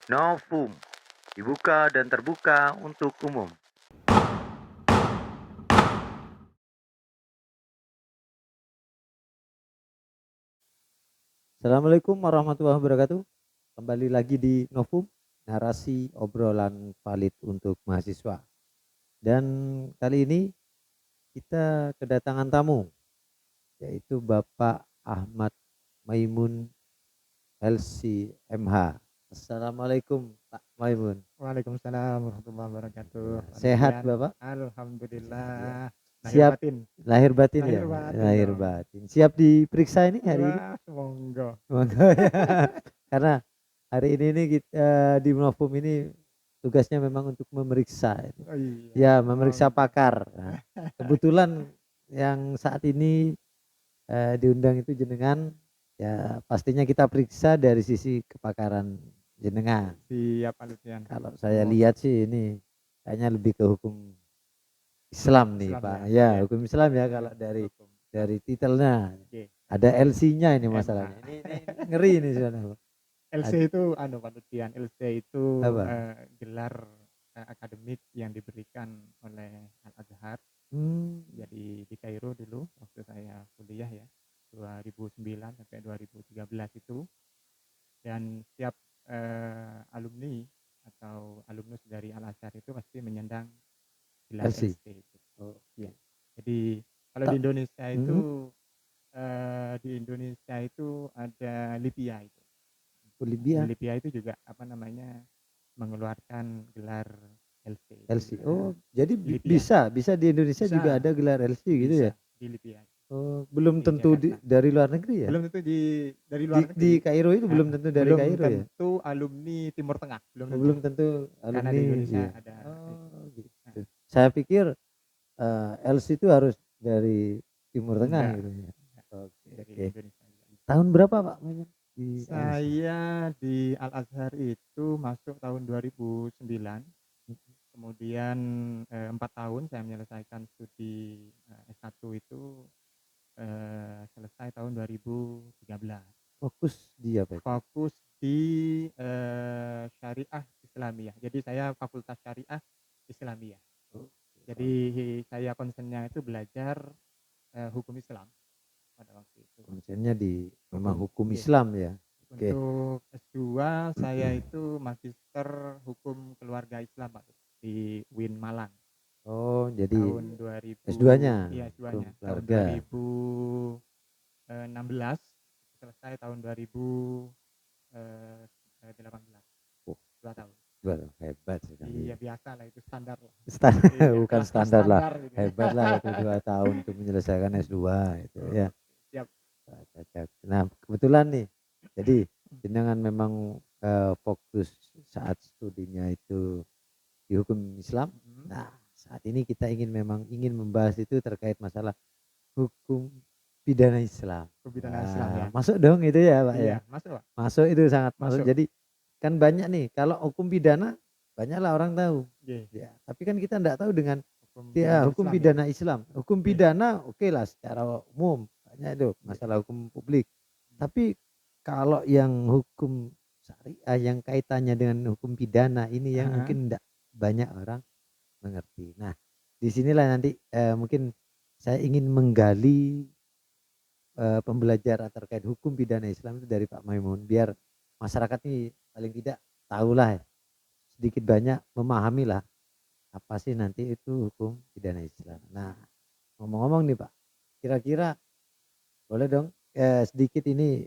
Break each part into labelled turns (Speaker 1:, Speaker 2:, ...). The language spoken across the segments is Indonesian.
Speaker 1: Novum, dibuka dan terbuka untuk umum.
Speaker 2: Assalamualaikum warahmatullahi wabarakatuh. Kembali lagi di Novum, narasi obrolan valid untuk mahasiswa. Dan kali ini kita kedatangan tamu, yaitu Bapak Ahmad Maimun LCMH. Assalamualaikum Pak Maimun.
Speaker 3: Waalaikumsalam warahmatullahi wabarakatuh.
Speaker 2: Ya,
Speaker 3: Pak
Speaker 2: sehat
Speaker 3: Nofrian,
Speaker 2: Bapak? Ya.
Speaker 3: alhamdulillah. Lahir
Speaker 2: Siap
Speaker 3: batin,
Speaker 2: lahir batin ya?
Speaker 3: lahir batin
Speaker 2: Lahir
Speaker 3: dong.
Speaker 2: batin. Siap diperiksa ini hari ini?
Speaker 3: Wah, monggo.
Speaker 2: Monggo ya. Karena hari ini nih kita di Novum ini tugasnya memang untuk memeriksa.
Speaker 3: Oh iya,
Speaker 2: Ya, memeriksa
Speaker 3: monggo.
Speaker 2: pakar. Nah, kebetulan yang saat ini diundang itu jenengan, ya pastinya kita periksa dari sisi kepakaran jenengan.
Speaker 3: Siap Pak Lutfian.
Speaker 2: Kalau saya
Speaker 3: Monggo.
Speaker 2: lihat sih ini kayaknya lebih ke hukum Islam nih
Speaker 3: Islam
Speaker 2: Pak.
Speaker 3: ya.
Speaker 2: Ya,
Speaker 3: Iya.
Speaker 2: hukum Islam ya
Speaker 3: Iya,
Speaker 2: kalau dari
Speaker 3: hukum Islam.
Speaker 2: dari titelnya.
Speaker 3: Oke.
Speaker 2: Ada LC-nya ini
Speaker 3: MH.
Speaker 2: masalahnya. Ini ngeri ini sebenarnya.
Speaker 3: LC itu Pak Lutfian. LC itu
Speaker 2: Apa?
Speaker 3: gelar akademik yang diberikan oleh Al Azhar.
Speaker 2: Hmm,
Speaker 3: Jadi di Kairo dulu waktu saya kuliah ya. 2009 sampai 2013 itu. Dan setiap alumni atau alumnus dari Al Azhar itu pasti menyandang gelar
Speaker 2: LC.
Speaker 3: LC itu.
Speaker 2: Oh,
Speaker 3: Ya.
Speaker 2: oke.
Speaker 3: Jadi kalau
Speaker 2: Tak. Hmm,
Speaker 3: di Indonesia itu ada Libya itu. Di
Speaker 2: Libya
Speaker 3: Libya itu juga apa namanya mengeluarkan gelar LC itu
Speaker 2: LC. Oh, jadi
Speaker 3: Libya.
Speaker 2: bisa di Indonesia juga
Speaker 3: Bisa,
Speaker 2: ada gelar LC gitu ya?
Speaker 3: bisa di Libya
Speaker 2: Oh, belum
Speaker 3: di
Speaker 2: tentu
Speaker 3: Jakarta.
Speaker 2: dari luar negeri ya?
Speaker 3: Belum tentu dari
Speaker 2: Di
Speaker 3: luar
Speaker 2: di
Speaker 3: negeri.
Speaker 2: Kairo itu belum tentu dari
Speaker 3: Belum
Speaker 2: Kairo ya?
Speaker 3: tentu alumni Timur Tengah, belum
Speaker 2: Oh,
Speaker 3: tentu.
Speaker 2: belum tentu
Speaker 3: Karena
Speaker 2: alumni
Speaker 3: di Indonesia
Speaker 2: ya.
Speaker 3: ada
Speaker 2: Oh, gitu.
Speaker 3: nah,
Speaker 2: Saya pikir LC itu harus dari Timur Tengah
Speaker 3: enggak,
Speaker 2: gitu ya. Oke,
Speaker 3: dari
Speaker 2: oke.
Speaker 3: Indonesia juga bisa.
Speaker 2: Tahun berapa Pak Maman di LC?
Speaker 3: Saya di Al Azhar itu masuk tahun 2009. Kemudian 4 tahun saya menyelesaikan studi S1 itu selesai tahun 2013.
Speaker 2: Fokus di apa itu?
Speaker 3: Fokus di syariah Islamiyah. Jadi saya fakultas syariah Islamiyah.
Speaker 2: Oke,
Speaker 3: Jadi saya concernnya itu belajar hukum Islam pada waktu itu.
Speaker 2: konsennya di memang
Speaker 3: Hukum.
Speaker 2: hukum
Speaker 3: Okay.
Speaker 2: Islam ya. Oke.
Speaker 3: Untuk S2 saya itu magister hukum keluarga Islam Pak di UIN Malang
Speaker 2: Oh, jadi
Speaker 3: tahun 2000.
Speaker 2: S2-nya
Speaker 3: Iya
Speaker 2: hukum
Speaker 3: S2-nya tahun
Speaker 2: keluarga.
Speaker 3: 2016 selesai tahun 2018.
Speaker 2: Oh,
Speaker 3: 2 tahun.
Speaker 2: Wah, hebat sekali.
Speaker 3: Iya biasa lah itu standar lah. Iya
Speaker 2: Bukan
Speaker 3: kelas-kelas
Speaker 2: standar lah.
Speaker 3: standar gitu.
Speaker 2: Hebat lah itu 2 tahun untuk menyelesaikan S2 itu ya.
Speaker 3: Siap.
Speaker 2: Wah, cocok. Nah, kebetulan nih. Jadi jenengan memang fokus saat studinya itu di hukum Islam.
Speaker 3: Mm-hmm.
Speaker 2: Nah, saat ini kita ingin membahas itu terkait masalah hukum pidana Islam.
Speaker 3: Pembinaan Islam
Speaker 2: Wah,
Speaker 3: ya.
Speaker 2: masuk dong itu ya, Pak ya.
Speaker 3: Iya masuk Pak.
Speaker 2: Masuk itu sangat masuk.
Speaker 3: Masuk.
Speaker 2: Jadi kan banyak nih kalau hukum pidana banyaklah orang tahu.
Speaker 3: Oke.
Speaker 2: Ya, tapi kan kita enggak tahu dengan
Speaker 3: Hukum
Speaker 2: ya
Speaker 3: pidana
Speaker 2: hukum
Speaker 3: Islam ya.
Speaker 2: pidana Islam. Hukum
Speaker 3: Oke.
Speaker 2: pidana oke lah secara umum banyak itu
Speaker 3: Oke.
Speaker 2: masalah hukum publik. Tapi kalau yang hukum syariah yang kaitannya dengan hukum pidana ini yang
Speaker 3: Uh-huh.
Speaker 2: mungkin enggak banyak orang mengerti. Nah, disinilah nanti mungkin saya ingin menggali pembelajaran terkait hukum pidana Islam itu dari Pak Maimun biar masyarakat ini paling tidak tahulah sedikit banyak memahami lah apa sih nanti itu hukum pidana Islam. Nah, ngomong-ngomong nih Pak, kira-kira boleh dong sedikit ini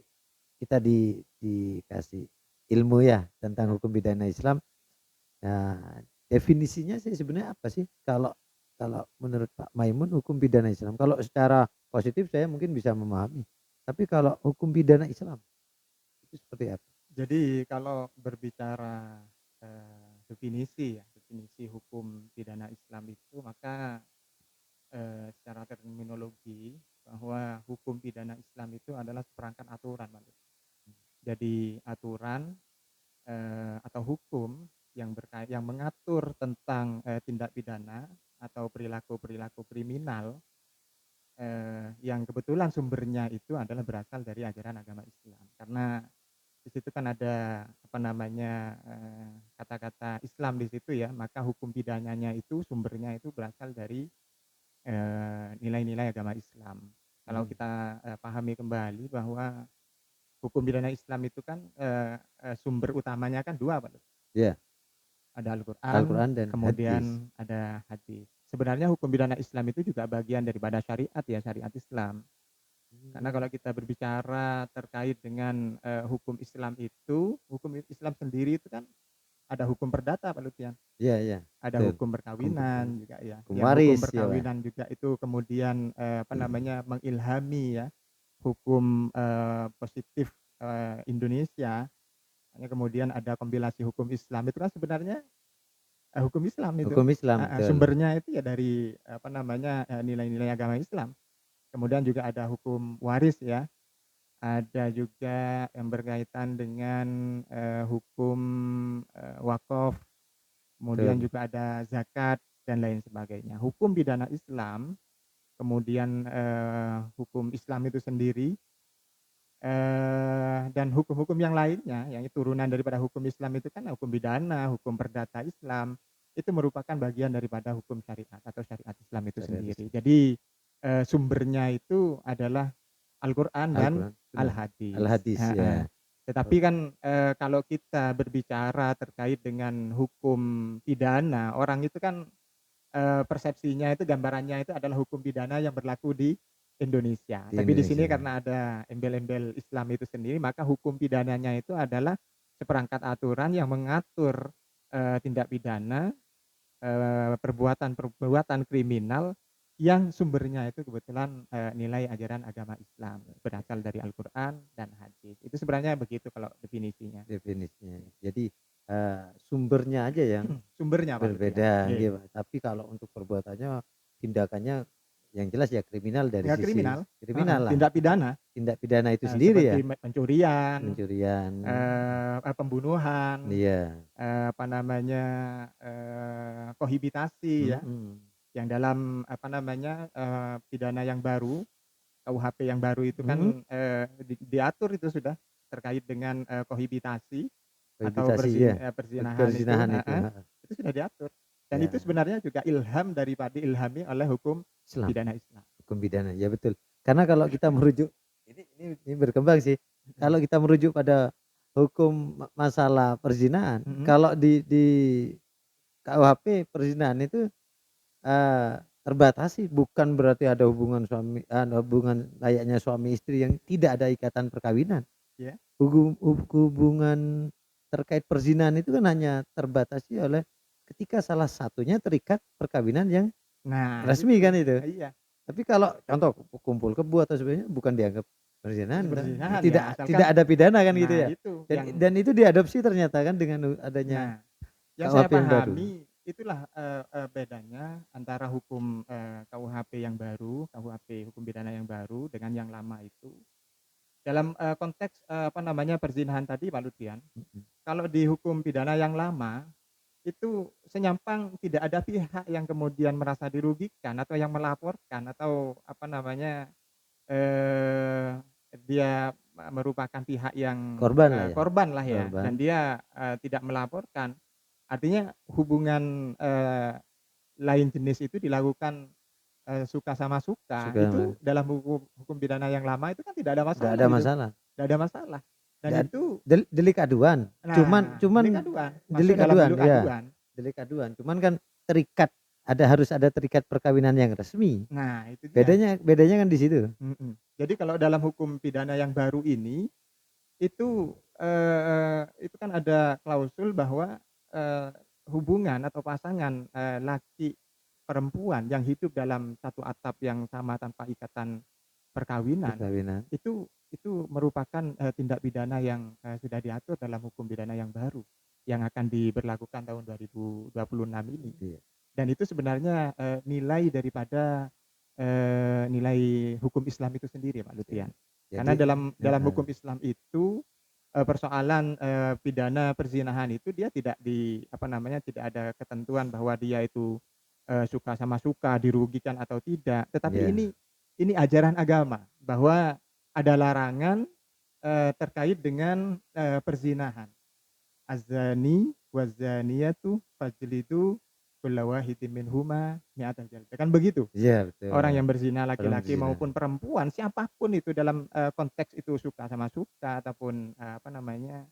Speaker 2: kita dikasih ilmu ya tentang
Speaker 3: Ya.
Speaker 2: hukum pidana Islam. Nah, definisinya sih sebenarnya apa sih kalau kalau menurut Pak Maimun hukum pidana Islam? Kalau secara positif saya mungkin bisa memahami. Tapi kalau hukum pidana Islam itu seperti apa?
Speaker 3: Jadi kalau berbicara definisi ya, definisi hukum pidana Islam itu maka secara terminologi bahwa hukum pidana Islam itu adalah seperangkat aturan, Pak. Jadi aturan atau hukum yang mengatur tentang tindak pidana atau perilaku-perilaku kriminal yang kebetulan sumbernya itu adalah berasal dari ajaran agama Islam. Karena di situ kan ada apa namanya, kata-kata Islam di situ ya, maka hukum pidananya itu sumbernya itu berasal dari, nilai-nilai agama Islam. Kalau
Speaker 2: Mhm.
Speaker 3: kita, pahami kembali bahwa hukum pidana Islam itu kan, sumber utamanya kan 2 Pak,
Speaker 2: Iya,
Speaker 3: ada Al-Qur'an,
Speaker 2: Al-Qur'an dan hadis.
Speaker 3: kemudian ada hadis. Sebenarnya hukum pidana Islam itu juga bagian daripada syariat ya, syariat Islam. Karena
Speaker 2: Mmm,
Speaker 3: kalau kita berbicara terkait dengan, hukum Islam itu, hukum Islam sendiri itu kan ada hukum perdata Pak Lutfian,
Speaker 2: iya iya,
Speaker 3: ada
Speaker 2: betul.
Speaker 3: hukum
Speaker 2: Hukum perda
Speaker 3: perkawinan juga ya,
Speaker 2: hukum
Speaker 3: yang hukum
Speaker 2: waris ya, Pak.
Speaker 3: perkawinan juga itu kemudian, apa namanya, mengilhami ya, hukum, positif, Indonesia, makanya kemudian ada kompilasi hukum Islam, itu kan sebenarnya, hukum Islam itu,
Speaker 2: Hukum Islam,
Speaker 3: heeh,
Speaker 2: betul.
Speaker 3: sumbernya itu ya dari, apa namanya, nilai-nilai agama Islam. Kemudian juga ada hukum waris ya. Ada juga yang berkaitan dengan, hukum, wakaf, kemudian
Speaker 2: Betul.
Speaker 3: juga ada zakat dan lain sebagainya. Hukum pidana Islam, kemudian, hukum Islam itu sendiri, dan hukum-hukum yang lainnya yang turunan daripada hukum Islam itu kan hukum pidana, hukum perdata Islam, itu merupakan bagian daripada hukum syariat atau syariat Islam itu
Speaker 2: Syariat
Speaker 3: sendiri.
Speaker 2: Islam.
Speaker 3: Jadi, sumbernya itu adalah Al-Qur'an dan
Speaker 2: Al-Qur'an, benar.
Speaker 3: Al-Hadis,
Speaker 2: Al-hadis,
Speaker 3: heeh.
Speaker 2: ya.
Speaker 3: Tetapi
Speaker 2: Oh,
Speaker 3: kan, kalau kita berbicara terkait dengan hukum pidana, orang itu kan, persepsinya itu, gambarannya itu adalah hukum pidana yang berlaku di Indonesia.
Speaker 2: di
Speaker 3: Tapi di sini
Speaker 2: Indonesia.
Speaker 3: karena ada embel-embel Islam itu sendiri, maka hukum pidananya itu adalah seperangkat aturan yang mengatur, tindak pidana, perbuatan-perbuatan kriminal yang sumbernya itu kebetulan, nilai ajaran agama Islam, berasal dari Al-Qur'an dan hadis. Itu sebenarnya begitu kalau definisinya.
Speaker 2: Definisinya. Jadi, sumbernya aja yang
Speaker 3: Sumbernya Pak Lutfian.
Speaker 2: berbeda
Speaker 3: Nggih.
Speaker 2: nggih, Pak. Tapi kalau untuk perbuatannya, tindakannya yang jelas ya kriminal dari
Speaker 3: Ya
Speaker 2: sisi
Speaker 3: kriminal, heeh,
Speaker 2: kriminal lah,
Speaker 3: tindak pidana,
Speaker 2: tindak pidana itu sendiri ya,
Speaker 3: seperti pencurian,
Speaker 2: pencurian,
Speaker 3: pembunuhan,
Speaker 2: iya,
Speaker 3: apa namanya, kohabitasi ya,
Speaker 2: mhm,
Speaker 3: yang dalam apa namanya, pidana yang baru, KUHP yang baru itu
Speaker 2: mhm,
Speaker 3: kan, diatur itu sudah terkait dengan, kohabitasi atau
Speaker 2: kohabitasi ya,
Speaker 3: perzinahan itu,
Speaker 2: perzinahan itu,
Speaker 3: heeh,
Speaker 2: heeh,
Speaker 3: itu sudah diatur. Dan itu
Speaker 2: ya,
Speaker 3: sebenarnya juga ilham daripada diilhami oleh hukum
Speaker 2: Islam,
Speaker 3: pidana Islam.
Speaker 2: hukum pidana, ya betul. Karena kalau kita merujuk ini berkembang sih,
Speaker 3: Mhm,
Speaker 2: kalau kita merujuk pada hukum masalah perzinahan,
Speaker 3: mhm,
Speaker 2: kalau di KUHP perzinahan itu terbatasi, bukan berarti ada hubungan suami hubungan layaknya suami istri yang tidak ada ikatan perkawinan.
Speaker 3: iya.
Speaker 2: Hubungan terkait perzinahan itu kan hanya terbatasi oleh ketika salah satunya terikat perkawinan yang
Speaker 3: Nah
Speaker 2: resmi
Speaker 3: itu,
Speaker 2: kan itu.
Speaker 3: iya,
Speaker 2: Tapi kalau
Speaker 3: kal
Speaker 2: contoh kumpul kebo atau sebagainya bukan dianggap
Speaker 3: itu
Speaker 2: perzinahan
Speaker 3: perzinahan ya,
Speaker 2: tidak
Speaker 3: asalkan
Speaker 2: ada pidana kan gitu
Speaker 3: nah
Speaker 2: ya.
Speaker 3: itu yang
Speaker 2: Dan itu diadopsi ternyata kan dengan adanya
Speaker 3: nah, yang saya
Speaker 2: KUHP yang baru.
Speaker 3: pahami itulah, bedanya antara hukum, KUHP yang baru, KUHP hukum pidana yang baru dengan yang lama itu. Dalam, konteks, apa namanya, perzinahan tadi Pak Lutfian,
Speaker 2: Mhm.
Speaker 3: kalau di hukum pidana yang lama, itu senyampang tidak ada pihak yang kemudian merasa dirugikan atau yang melaporkan atau apa namanya, dia merupakan pihak yang,
Speaker 2: Korban lah ya,
Speaker 3: korban lah ya,
Speaker 2: korban.
Speaker 3: dan dia, tidak melaporkan. Artinya hubungan, lain jenis itu dilakukan, suka sama suka,
Speaker 2: Suka
Speaker 3: itu dalam hukum hukum pidana yang lama itu kan tidak ada
Speaker 2: nggak
Speaker 3: masalah
Speaker 2: ada
Speaker 3: itu,
Speaker 2: masalah.
Speaker 3: tidak ada masalah. Dan
Speaker 2: Dan
Speaker 3: itu
Speaker 2: delik aduan, cuman
Speaker 3: nah,
Speaker 2: cuman
Speaker 3: delik aduan, masuk
Speaker 2: delik
Speaker 3: dalam
Speaker 2: aduan,
Speaker 3: delik
Speaker 2: ya,
Speaker 3: aduan.
Speaker 2: delik aduan, cuman kan terikat, harus ada terikat perkawinan yang resmi,
Speaker 3: Nah, itu dia,
Speaker 2: bedanya kan di situ.
Speaker 3: mhm. Jadi kalau dalam hukum pidana yang baru ini, itu kan ada klausul bahwa, eee, hubungan atau pasangan, laki perempuan yang hidup dalam satu atap yang sama tanpa ikatan perkawinan,
Speaker 2: Perkawinan,
Speaker 3: itu merupakan, tindak pidana yang, sudah diatur dalam hukum pidana yang baru, yang akan diberlakukan tahun 2026 ini.
Speaker 2: iya,
Speaker 3: Dan itu sebenarnya, nilai daripada, nilai hukum Islam itu sendiri Pak
Speaker 2: iya.
Speaker 3: Lutfian.
Speaker 2: Jadi
Speaker 3: Karena dalam
Speaker 2: heeh,
Speaker 3: hukum Islam itu, persoalan, pidana perzinahan itu dia tidak apa namanya, tidak ada ketentuan bahwa dia itu, suka sama suka, dirugikan atau tidak. Tetapi
Speaker 2: iya,
Speaker 3: ini ajaran agama bahwa ada larangan, terkait dengan, perzinahan. azani wazaniyatu fajlidu kulla wahidin minhuma mi'ata jaldah. Kan begitu.
Speaker 2: Iya
Speaker 3: Orang
Speaker 2: betul.
Speaker 3: yang berzina
Speaker 2: Orang
Speaker 3: laki-laki
Speaker 2: berzina.
Speaker 3: maupun perempuan, siapapun itu dalam konteks itu suka sama suka ataupun apa namanya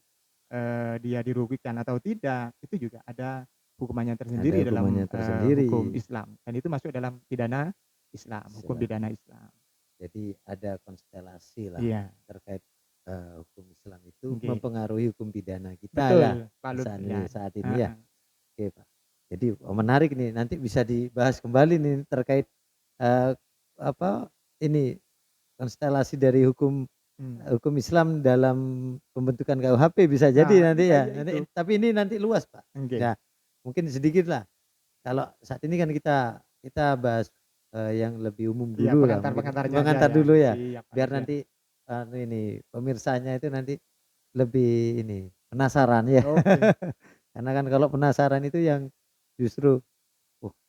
Speaker 3: dia dirugikan atau tidak, itu juga ada hukumannya
Speaker 2: Ada
Speaker 3: tersendiri dalam
Speaker 2: hukumannya tersendiri.
Speaker 3: hukum Islam dan itu masuk dalam pidana Islam, hukum
Speaker 2: Islam.
Speaker 3: pidana Islam.
Speaker 2: Jadi ada konstelasi lah
Speaker 3: Iya,
Speaker 2: terkait hukum Islam itu
Speaker 3: nggih.
Speaker 2: mempengaruhi hukum pidana kita ya
Speaker 3: Betul, Pak Lutfi.
Speaker 2: saat ini ya.
Speaker 3: Heeh.
Speaker 2: Oke Pak. Jadi menarik nih, nanti bisa dibahas kembali nih terkait eh, apa ini konstelasi dari hukum hukum Islam dalam pembentukan KUHP bisa jadi
Speaker 3: Nah,
Speaker 2: nanti
Speaker 3: iya
Speaker 2: ya.
Speaker 3: iya
Speaker 2: Nanti
Speaker 3: itu.
Speaker 2: tapi ini nanti luas Pak.
Speaker 3: Nggih.
Speaker 2: Ya, mungkin sedikit lah. Kalau saat ini kan kita bahas yang lebih umum
Speaker 3: Iya,
Speaker 2: dulu lah, mungkin
Speaker 3: pengantar-pengantarnya aja
Speaker 2: pengantar
Speaker 3: ya.
Speaker 2: dulu ya.
Speaker 3: Siap, Pak
Speaker 2: Biar
Speaker 3: Lutfi.
Speaker 2: nanti ini pemirsanya itu nanti lebih ini penasaran ya.
Speaker 3: Oke.
Speaker 2: Karena kan kalau penasaran itu yang justru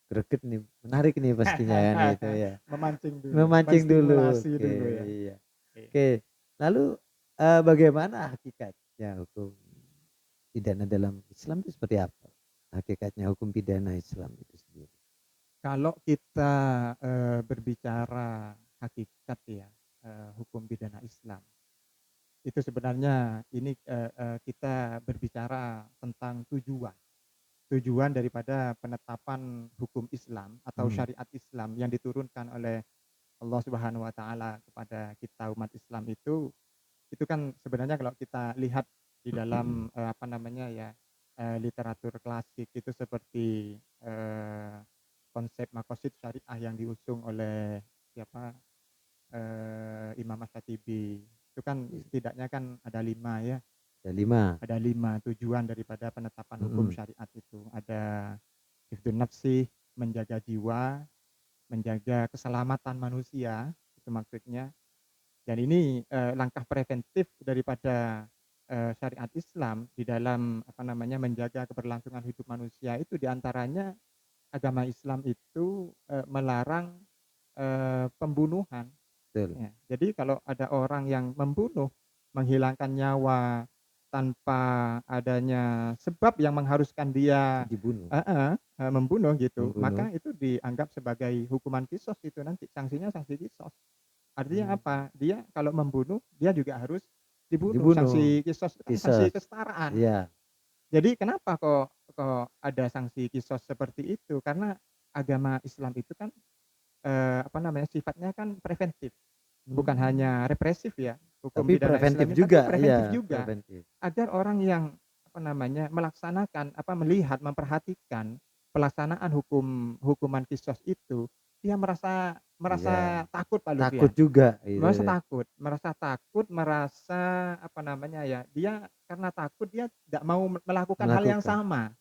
Speaker 2: greget nih, menarik nih pastinya kan gitu ya.
Speaker 3: Memancing dulu,
Speaker 2: Memancing dulu.
Speaker 3: menstimulasi
Speaker 2: Oke,
Speaker 3: dulu ya.
Speaker 2: iya.
Speaker 3: Oke.
Speaker 2: Oke. Lalu bagaimana hakikatnya hukum pidana dalam Islam itu seperti apa? Hakikatnya hukum pidana Islam itu sendiri.
Speaker 3: Kalau kita berbicara hakikat ya hukum pidana Islam, itu sebenarnya ini kita berbicara tentang tujuan daripada penetapan hukum Islam atau syariat Islam yang diturunkan oleh Allah Subhanahu wa taala kepada kita umat Islam itu kan sebenarnya kalau kita lihat di dalam apa namanya ya literatur klasik itu seperti konsep makosid syariah yang diusung oleh siapa Imam Ash-Shatibi itu kan setidaknya kan ada 5 ya. Ada 5 tujuan daripada penetapan hukum syariat itu. Ada hifdzun nafsi, menjaga jiwa, menjaga keselamatan manusia, itu maksudnya. Dan ini langkah preventif daripada syariat Islam di dalam apa namanya menjaga keberlangsungan hidup manusia itu diantaranya agama Islam itu melarang pembunuhan.
Speaker 2: Betul.
Speaker 3: Ya, jadi kalau ada orang yang membunuh, menghilangkan nyawa tanpa adanya sebab yang mengharuskan dia
Speaker 2: Dibunuh.
Speaker 3: membunuh gitu,
Speaker 2: Membunuh.
Speaker 3: maka itu dianggap sebagai hukuman kisos itu nanti sanksinya sanksi kisos. Artinya apa? Dia kalau membunuh dia juga harus dibunuh. Sanksi kisos itu kan sanksi kesetaraan.
Speaker 2: Iya.
Speaker 3: Jadi kenapa kok ada sanksi kisos seperti itu? Karena agama Islam itu kan apa namanya sifatnya kan preventif, bukan hanya represif ya. Hukum
Speaker 2: Tapi
Speaker 3: pidana
Speaker 2: preventif
Speaker 3: Islam
Speaker 2: juga,
Speaker 3: tapi preventif
Speaker 2: iya,
Speaker 3: juga.
Speaker 2: preventif.
Speaker 3: Agar orang yang apa namanya melaksanakan melihat memperhatikan pelaksanaan hukuman kisos itu dia merasa
Speaker 2: Iya.
Speaker 3: takut Pak Lutfi.
Speaker 2: Takut juga gitu ya.
Speaker 3: merasa takut, merasa apa namanya ya, dia karena takut dia tidak mau melakukan hal yang sama.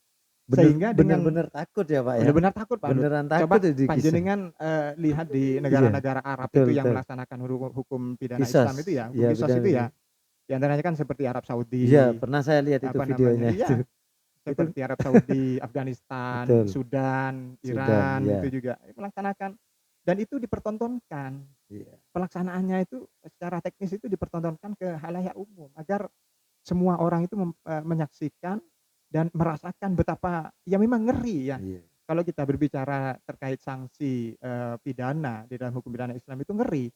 Speaker 3: Sehingga dengan
Speaker 2: benar-benar takut ya Pak ya.
Speaker 3: benar-benar takut Pak Lut.
Speaker 2: Beneran
Speaker 3: Coba
Speaker 2: takut itu
Speaker 3: panjenengan lihat di negara-negara Arab itu yang melaksanakan hukum pidana Islam itu ya, hukum kisos itu ya. Di antaranya kan seperti Arab Saudi.
Speaker 2: Iya, pernah saya lihat itu videonya
Speaker 3: Iya,
Speaker 2: itu.
Speaker 3: seperti Arab Saudi, Afghanistan, Sudan, Iran itu juga melaksanakan dan itu dipertontonkan. Pelaksanaannya itu secara teknis itu dipertontonkan ke khalayak umum agar semua orang itu menyaksikan dan merasakan betapa ya memang ngeri ya. Kalau kita berbicara terkait sanksi pidana di dalam hukum pidana Islam itu ngeri.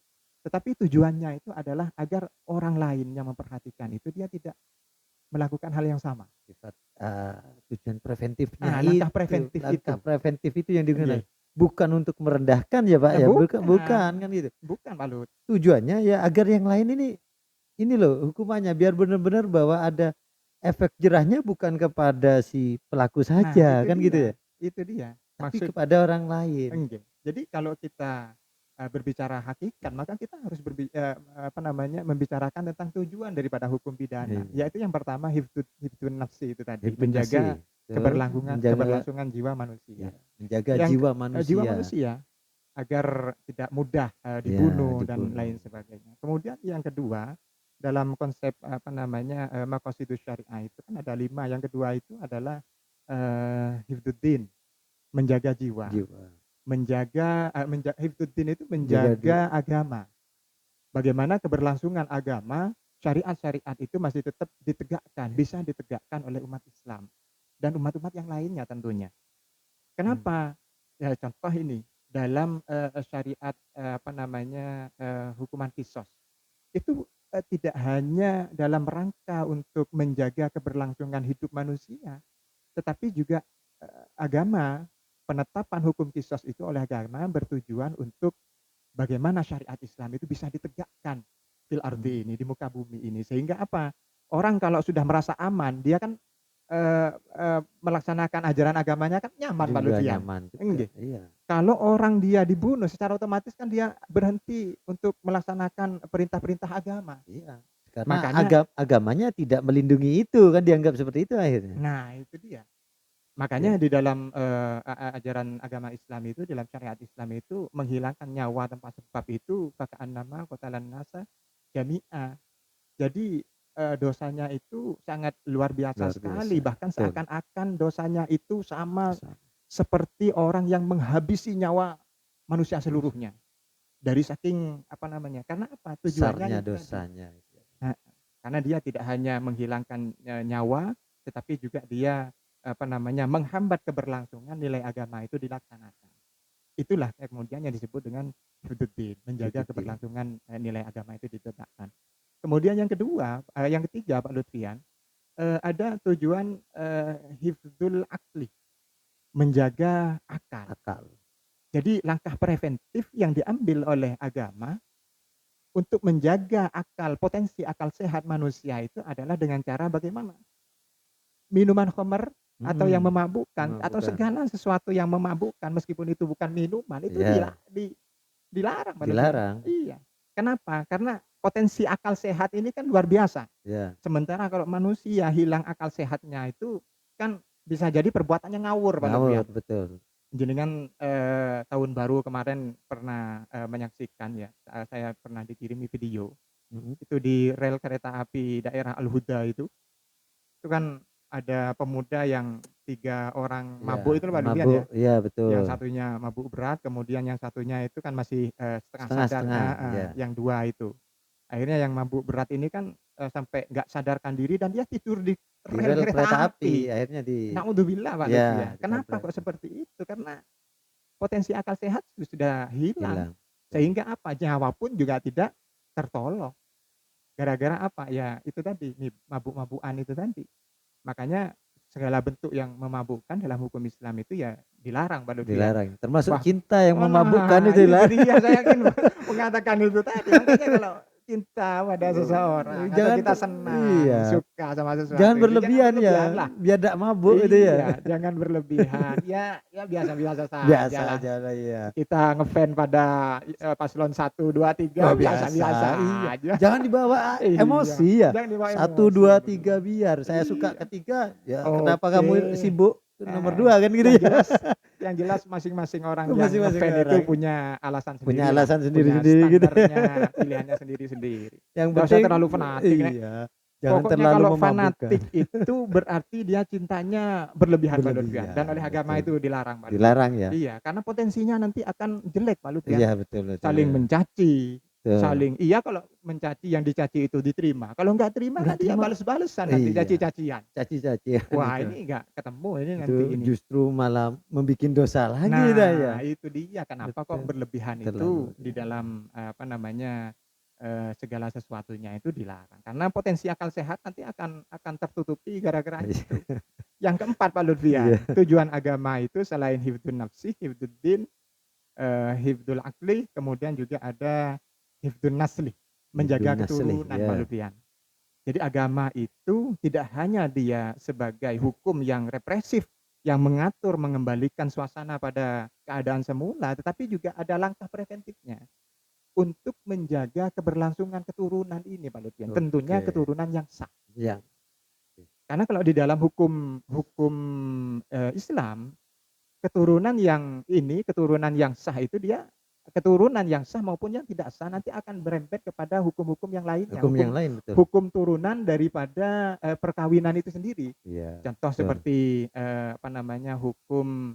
Speaker 3: Tetapi tujuannya itu adalah agar orang lain yang memperhatikan itu dia tidak melakukan hal yang sama.
Speaker 2: Sifat tujuan preventifnya
Speaker 3: langkah
Speaker 2: preventif itu yang digunakan. Bukan untuk merendahkan ya Pak ya, bukan kan gitu.
Speaker 3: Bukan Pak Lut.
Speaker 2: Tujuannya ya agar yang lain ini loh hukumannya biar benar-benar bahwa ada efek jerahnya bukan kepada si pelaku saja kan gitu ya.
Speaker 3: Itu dia.
Speaker 2: Tapi kepada orang lain.
Speaker 3: Jadi kalau kita berbicara hakikat maka kita harus membicarakan tentang tujuan daripada hukum pidana. Yaitu yang pertama hifdzun nafsi itu tadi, menjaga keberlangsungan jiwa manusia.
Speaker 2: Menjaga jiwa manusia
Speaker 3: agar tidak mudah dibunuh dan lain sebagainya. Kemudian yang kedua dalam konsep maqasidus syariah itu kan ada 5. Yang kedua itu adalah hifdzuddin, menjaga jiwa. Hifdzuddin itu menjaga agama. Bagaimana keberlangsungan agama syariat-syariat itu masih tetap ditegakkan, bisa ditegakkan oleh umat Islam dan umat-umat yang lainnya tentunya.
Speaker 2: Hmm.
Speaker 3: Kenapa? Ya contoh ini, dalam, syariat, hukuman qisas, itu, tidak hanya dalam rangka untuk menjaga keberlangsungan hidup manusia, tetapi juga, agama, penetapan hukum qisas itu oleh agama bertujuan untuk bagaimana syariat Islam itu bisa ditegakkan fil
Speaker 2: Hmm.
Speaker 3: ardi ini, di muka bumi ini. Sehingga apa? Orang kalau sudah merasa aman, dia kan, melaksanakan ajaran agamanya kan nyaman Pak
Speaker 2: Juga
Speaker 3: Lutfian.
Speaker 2: nyaman juga,
Speaker 3: Enggih.
Speaker 2: iya.
Speaker 3: Kalau orang dia dibunuh secara otomatis kan dia berhenti untuk melaksanakan perintah-perintah agama.
Speaker 2: Iya, karena
Speaker 3: Makanya
Speaker 2: agamanya tidak melindungi itu kan, dianggap seperti itu akhirnya.
Speaker 3: nah itu dia.
Speaker 2: Ya,
Speaker 3: Makanya di dalam, ajaran agama Islam itu, dalam syariat Islam itu menghilangkan nyawa tanpa sebab itu faka'annama qatalan nasa jami'a. Jadi, dosanya itu sangat luar biasa
Speaker 2: luar
Speaker 3: sekali,
Speaker 2: biasa,
Speaker 3: bahkan
Speaker 2: betul.
Speaker 3: seakan-akan dosanya itu sama
Speaker 2: Sa
Speaker 3: seperti orang yang menghabisi nyawa manusia seluruhnya. Dari saking karena apa? Tujuannya
Speaker 2: besarnya
Speaker 3: itu tadi.
Speaker 2: dosanya.
Speaker 3: Heeh, karena dia tidak hanya menghilangkan, nyawa, tetapi juga dia, menghambat keberlangsungan nilai agama itu dilaksanakan. Itulah kemudian yang disebut dengan hududdin, menjaga
Speaker 2: Hidupin.
Speaker 3: keberlangsungan, nilai agama itu ditegakkan. Kemudian yang ketiga Pak Lutfian, ada tujuan, hifdzul aqli, menjaga akal.
Speaker 2: Akal.
Speaker 3: Jadi langkah preventif yang diambil oleh agama untuk menjaga akal, potensi akal sehat manusia itu adalah dengan cara bagaimana? Minuman khamr atau yang memabukkan atau
Speaker 2: Bukan.
Speaker 3: segala sesuatu yang memabukkan meskipun itu bukan minuman itu
Speaker 2: Iya,
Speaker 3: dilarang Pak Lutfian.
Speaker 2: dilarang.
Speaker 3: Iya. Kenapa? Karena potensi akal sehat ini kan luar biasa.
Speaker 2: Ya,
Speaker 3: Sementara kalau manusia hilang akal sehatnya itu kan bisa jadi perbuatannya ngawur Pak
Speaker 2: ngawur,
Speaker 3: Lutfian.
Speaker 2: betul.
Speaker 3: Jenengan, tahun baru kemarin pernah, menyaksikan ya, saya pernah dikirimi video,
Speaker 2: Mhm.
Speaker 3: itu di rel kereta api daerah Al-Huda itu kan ada pemuda yang 3 orang
Speaker 2: Iya,
Speaker 3: mabuk itu loh Pak Lutfian
Speaker 2: mabuk,
Speaker 3: ya,
Speaker 2: iya
Speaker 3: yang
Speaker 2: betul.
Speaker 3: satunya mabuk berat, kemudian yang satunya itu kan masih, setengah sadar
Speaker 2: Setengah-setengah,
Speaker 3: heeh,
Speaker 2: iya.
Speaker 3: yang 2 itu. Akhirnya yang mabuk berat ini kan, sampai nggak sadarkan diri dan dia tidur di
Speaker 2: Di
Speaker 3: rel
Speaker 2: rel kereta
Speaker 3: kereta
Speaker 2: api,
Speaker 3: api.
Speaker 2: akhirnya
Speaker 3: Naudzubillah Pak Lutfian.
Speaker 2: ya
Speaker 3: Kenapa
Speaker 2: ditabrak,
Speaker 3: kok seperti itu? Karena potensi akal sehat sudah hilang,
Speaker 2: hilang.
Speaker 3: sehingga apa, nyawa pun juga tidak tertolong. Gara-gara apa, ya itu tadi, mabuk-mabukan itu tadi. Makanya segala bentuk yang memabukkan dalam hukum Islam itu ya dilarang Pak Lutfian.
Speaker 2: Dilarang, termasuk
Speaker 3: Bah
Speaker 2: cinta yang memabukkan
Speaker 3: nah
Speaker 2: itu
Speaker 3: itu
Speaker 2: dilarang.
Speaker 3: dia saya ingin mengatakan itu tadi. Makanya kalau cinta pada seseorang atau
Speaker 2: Jangan
Speaker 3: kita senang,
Speaker 2: iya,
Speaker 3: suka sama
Speaker 2: jangan
Speaker 3: sesuatu itu jangan
Speaker 2: berlebihan
Speaker 3: berlebihan
Speaker 2: ya,
Speaker 3: lah.
Speaker 2: biar ndak mabuk itu ya.
Speaker 3: Iya, jangan berlebihan. Ya biasa-biasa saja
Speaker 2: Biasa
Speaker 3: lah.
Speaker 2: aja lah, iya.
Speaker 3: Kita ngefan pada, paslon 1, 2, 3
Speaker 2: Oh biasa,
Speaker 3: biasa-biasa
Speaker 2: iya.
Speaker 3: aja.
Speaker 2: Jangan dibawa
Speaker 3: Iya,
Speaker 2: emosi ya.
Speaker 3: jangan dibawa
Speaker 2: 1,
Speaker 3: emosi
Speaker 2: 2, 3
Speaker 3: bener.
Speaker 2: biar saya suka
Speaker 3: Iya,
Speaker 2: ketiga, ya kenapa kamu
Speaker 3: oke.
Speaker 2: sibuk nomor 2 kan gitu
Speaker 3: Yang
Speaker 2: ya.
Speaker 3: jelas masing-masing orang yang
Speaker 2: Masing-masing
Speaker 3: ngefan itu
Speaker 2: orang
Speaker 3: punya alasan
Speaker 2: punya
Speaker 3: sendirilah,
Speaker 2: alasan
Speaker 3: punya
Speaker 2: sendiri-sendiri gitu.
Speaker 3: standarnya, pilihannya sendiri-sendiri.
Speaker 2: Yang
Speaker 3: Nggak usah
Speaker 2: penting
Speaker 3: terlalu fanatik, Nek.
Speaker 2: iya, jangan
Speaker 3: Pokoknya
Speaker 2: terlalu
Speaker 3: kalau
Speaker 2: memabukkan.
Speaker 3: fanatik itu berarti dia cintanya berlebihan Pak Lutfian dan oleh
Speaker 2: Berlebihan,
Speaker 3: agama
Speaker 2: betul.
Speaker 3: itu dilarang Pak Lutfian.
Speaker 2: Dilarang ya?
Speaker 3: Iya, karena potensinya nanti akan jelek Pak Lutfian.
Speaker 2: Iya betul betul.
Speaker 3: Saling mencaci,
Speaker 2: Betul.
Speaker 3: iya kalau mencaci yang dicaci itu diterima, kalau nggak terima
Speaker 2: Enggak
Speaker 3: nanti ya
Speaker 2: terima
Speaker 3: bales-balesan nanti
Speaker 2: iya,
Speaker 3: caci-cacian.
Speaker 2: caci-cacian
Speaker 3: Wah
Speaker 2: itu.
Speaker 3: ini nggak ketemu ini
Speaker 2: Itu
Speaker 3: nanti ini.
Speaker 2: justru malah membikin dosa lagi dah ya.
Speaker 3: Nah itu dia kenapa kok
Speaker 2: Betul,
Speaker 3: berlebihan
Speaker 2: terlalu
Speaker 3: itu di dalam, segala sesuatunya itu dilarang. Karena potensi akal sehat nanti akan tertutupi gara-gara itu. Yang keempat Pak Lutfian,
Speaker 2: Iya,
Speaker 3: tujuan agama itu selain hifdzun nafsi, hifdzuddin, hifdzul aqli, kemudian juga ada hifdzun nasli,
Speaker 2: hifdzun
Speaker 3: menjaga
Speaker 2: naslih,
Speaker 3: keturunan
Speaker 2: ya.
Speaker 3: Pak Lutfian. Jadi agama itu tidak hanya dia sebagai hukum yang represif, yang mengatur, mengembalikan suasana pada keadaan semula, tetapi juga ada langkah preventifnya untuk menjaga keberlangsungan keturunan ini Pak Lutfian. Tentunya
Speaker 2: Oke,
Speaker 3: keturunan yang sah.
Speaker 2: ya.
Speaker 3: Karena kalau di dalam hukum hukum, Islam, keturunan yang sah itu dia keturunan yang sah maupun yang tidak sah nanti akan berempet kepada hukum-hukum yang lainnya,
Speaker 2: Hukum yang lain betul.
Speaker 3: hukum turunan daripada, perkawinan itu sendiri.
Speaker 2: Iya,
Speaker 3: Contoh
Speaker 2: betul.
Speaker 3: seperti, hukum,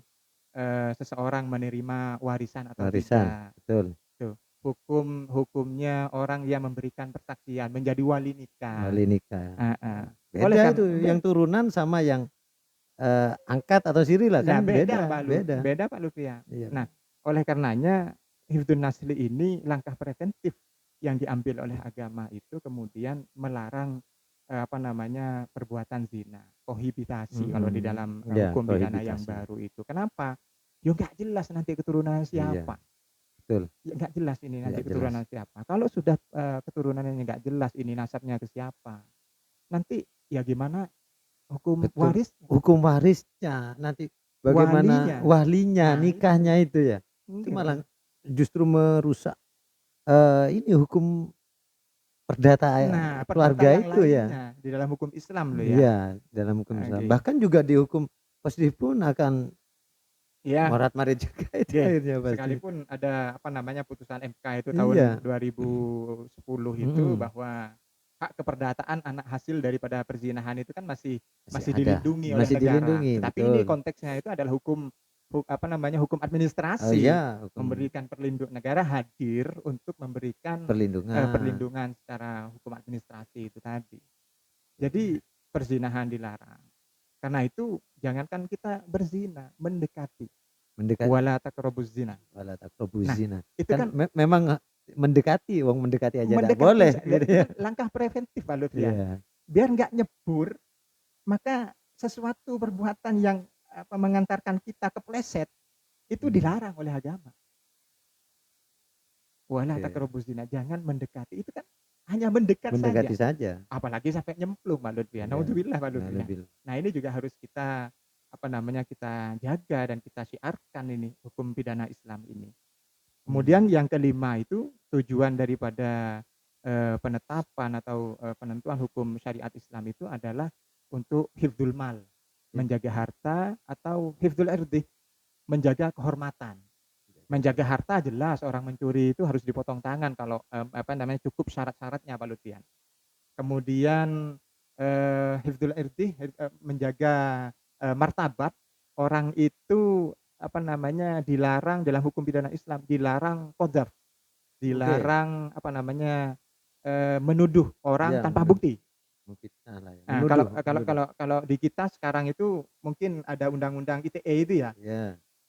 Speaker 3: seseorang menerima warisan atau
Speaker 2: Warisan,
Speaker 3: tidak,
Speaker 2: betul.
Speaker 3: tuh. hukumnya orang yang memberikan persaksian menjadi wali nikah.
Speaker 2: wali nikah.
Speaker 3: Heeh.
Speaker 2: Beda
Speaker 3: Oleh
Speaker 2: itu yang turunan sama yang angkat atau siri lah
Speaker 3: Nah,
Speaker 2: kan beda, beda.
Speaker 3: beda Pak Lutfi ya.
Speaker 2: Iya.
Speaker 3: Nah, oleh karenanya hifdzun nasli ini langkah preventif yang diambil oleh agama itu kemudian melarang apa namanya perbuatan zina, kohabitasi kalau di dalam
Speaker 2: Ya,
Speaker 3: hukum pidana yang
Speaker 2: kohabitasi.
Speaker 3: baru itu. Kenapa? Ya nggak jelas nanti keturunan
Speaker 2: Iya,
Speaker 3: siapa.
Speaker 2: betul.
Speaker 3: Ya nggak jelas ini nanti
Speaker 2: Nggak jelas.
Speaker 3: keturunan siapa. Kalau sudah keturunannya nggak jelas ini nasabnya ke siapa. Nanti ya gimana hukum
Speaker 2: Betul.
Speaker 3: warisnya,
Speaker 2: Hukum warisnya nanti bagaimana walinya,
Speaker 3: Nah,
Speaker 2: nikahnya itu ya. Itu
Speaker 3: Iya.
Speaker 2: malah justru merusak ini hukum perdata
Speaker 3: Nah,
Speaker 2: keluarga
Speaker 3: perdata yang
Speaker 2: itu ya.
Speaker 3: lainnya di dalam hukum Islam loh ya.
Speaker 2: Iya, dalam hukum Islam.
Speaker 3: Oke.
Speaker 2: Bahkan juga di hukum positif pun akan
Speaker 3: Iya.
Speaker 2: morat-marit juga itu
Speaker 3: Oke.
Speaker 2: akhirnya pasti.
Speaker 3: Sekalipun ada apa namanya putusan MK itu
Speaker 2: Iya.
Speaker 3: tahun 2010 itu bahwa hak keperdataan anak hasil daripada perzinahan itu kan masih
Speaker 2: Masih ada,
Speaker 3: dilindungi oleh
Speaker 2: masih
Speaker 3: negara.
Speaker 2: dilindungi,
Speaker 3: Tetapi ini
Speaker 2: betul.
Speaker 3: konteksnya itu adalah hukum
Speaker 2: Oh
Speaker 3: administrasi.
Speaker 2: iya, hukum
Speaker 3: Memberikan negara hadir untuk memberikan
Speaker 2: perlindungan.
Speaker 3: perlindungan secara hukum administrasi itu tadi. Jadi perzinahan dilarang. Karena itu jangankan kita berzina, mendekati. Wala taqrabuz zina.
Speaker 2: Wala taqrabuz zina.
Speaker 3: Itu
Speaker 2: Kan
Speaker 3: kan
Speaker 2: memang mendekati, wong mendekati aja enggak
Speaker 3: mendekati
Speaker 2: boleh
Speaker 3: itu
Speaker 2: gitu ya.
Speaker 3: kan langkah preventif Pak Lutfi ya.
Speaker 2: Iya.
Speaker 3: Biar nggak nyebur, maka sesuatu perbuatan yang mengantarkan kita kepleset itu dilarang oleh agama. Wala
Speaker 2: Oke.
Speaker 3: taqrabuz zina, jangan mendekati. Itu kan hanya mendekat
Speaker 2: Mendekati
Speaker 3: saja.
Speaker 2: saja.
Speaker 3: Apalagi sampai nyemplung Pak Lutfi ya.
Speaker 2: Iya.
Speaker 3: Naudzubillah Pak Lutfi.
Speaker 2: Nauzubillah.
Speaker 3: Nah, ini juga harus kita kita jaga dan kita syiarkan ini hukum pidana Islam ini. Kemudian yang kelima itu tujuan daripada penetapan atau penentuan hukum syariat Islam itu adalah untuk hifdzul mal, menjaga harta, atau hifdzul irdi, menjaga kehormatan. Menjaga harta jelas orang mencuri itu harus dipotong tangan kalau cukup syarat-syaratnya Pak Lutfian. Kemudian hifdzul irdi, menjaga martabat orang itu dilarang dalam hukum pidana Islam, dilarang qadzaf, dilarang menuduh orang tanpa bukti. Nah, kalau di kita sekarang itu mungkin ada undang-undang ITE itu ya.